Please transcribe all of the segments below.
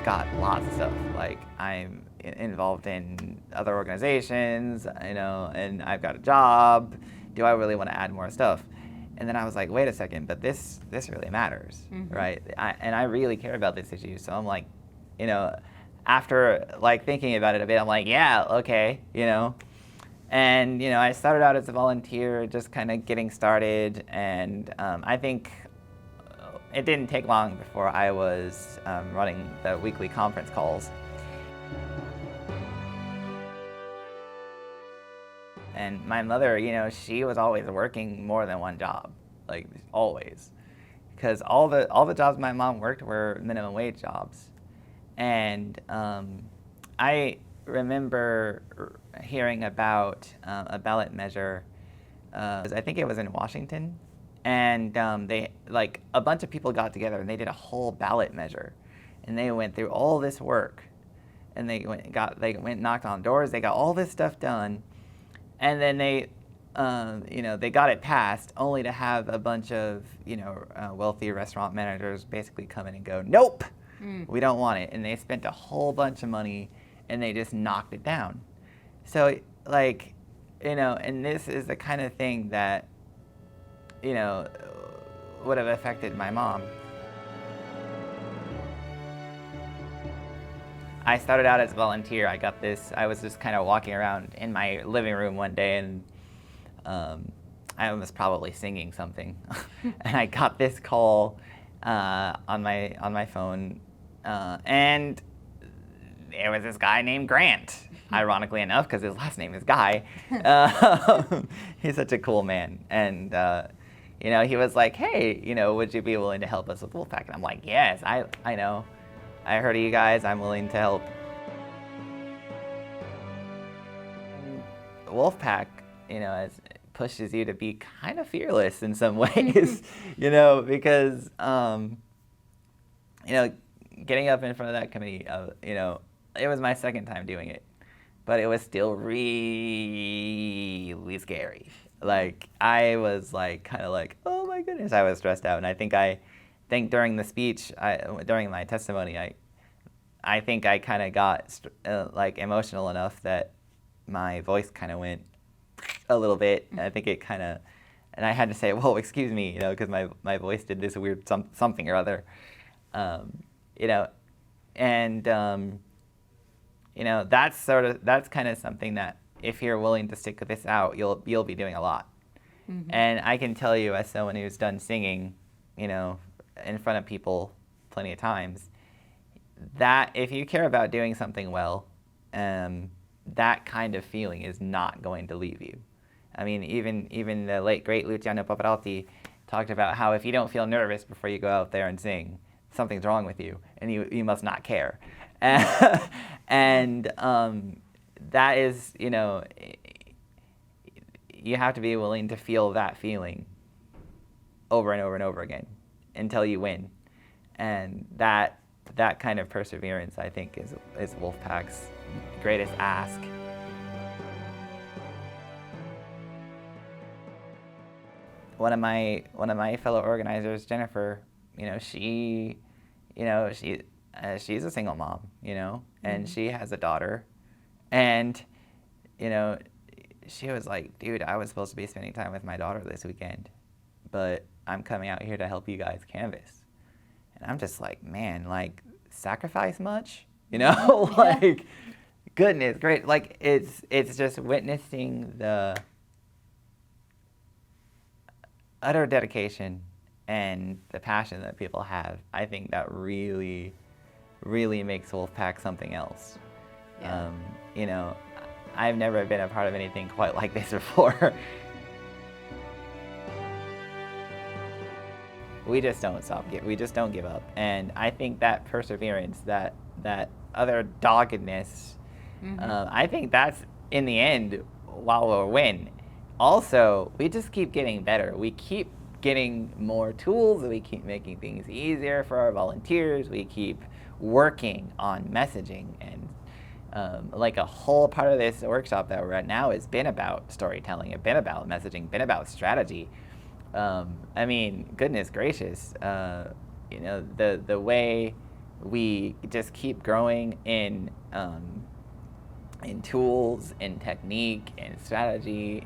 got lots of stuff. Like, I'm involved in other organizations, and I've got a job. Do I really want to add more stuff? And then I was like, wait a second, but this really matters, right? And I really care about this issue. So I'm like, after like thinking about it a bit, I'm like, yeah, okay, And, I started out as a volunteer, just kind of getting started. And I think it didn't take long before I was running the weekly conference calls. And my mother, she was always working more than one job, like always. Because all the jobs my mom worked were minimum wage jobs. And I remember hearing about a ballot measure, I think it was in Washington, and they, like, a bunch of people got together and they did a whole ballot measure, and they went through all this work, and they went knocked on doors, they got all this stuff done, and then they got it passed, only to have a bunch of wealthy restaurant managers basically come in and go, nope, we don't want it, and they spent a whole bunch of money and they just knocked it down. So, like, and this is the kind of thing that, would have affected my mom. I started out as a volunteer. I was just kind of walking around in my living room one day, and I was probably singing something. And I got this call on my phone, and there was this guy named Grant, ironically enough, because his last name is Guy. He's such a cool man. And, he was like, hey, would you be willing to help us with Wolf-PAC? And I'm like, yes, I know. I heard of you guys. I'm willing to help. Wolf-PAC, pushes you to be kind of fearless in some ways, because, getting up in front of that committee, it was my second time doing it, but it was still really scary. Like, I was like, kind of like, oh my goodness, I was stressed out. And I think during the speech, during my testimony, I think I kind of got like emotional enough that my voice kind of went a little bit. And I think it kind of, and I had to say, whoa, excuse me, because my voice did this weird something or other, that's kind of something that if you're willing to stick this out, you'll be doing a lot. And I can tell you, as someone who's done singing, in front of people plenty of times, that if you care about doing something well, that kind of feeling is not going to leave you. I mean, even the late great Luciano Pavarotti talked about how if you don't feel nervous before you go out there and sing, something's wrong with you, and you must not care. And that is, you have to be willing to feel that feeling over and over and over again until you win. And that kind of perseverance, I think, is Wolf-PAC's greatest ask. One of my fellow organizers, Jennifer, she's a single mom, and she has a daughter, and she was like, dude, I was supposed to be spending time with my daughter this weekend, but I'm coming out here to help you guys canvas. And I'm just like, man, like, sacrifice much? Like, goodness, great. Like, it's just witnessing the utter dedication and the passion that people have. I think that really, really makes Wolf-PAC something else. Yeah. I've never been a part of anything quite like this before. We just don't stop. We just don't give up. And I think that perseverance, that other doggedness, I think that's, in the end, while we'll win. Also, we just keep getting better. We keep getting more tools. We keep making things easier for our volunteers. We keep working on messaging. And like, a whole part of this workshop that we're at now has been about storytelling. It's been about messaging, been about strategy. I mean, goodness gracious, the way we just keep growing in tools, in technique, in strategy.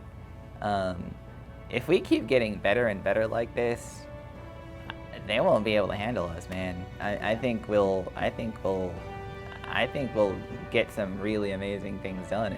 If we keep getting better and better like this, they won't be able to handle us, man. I think we'll get some really amazing things done.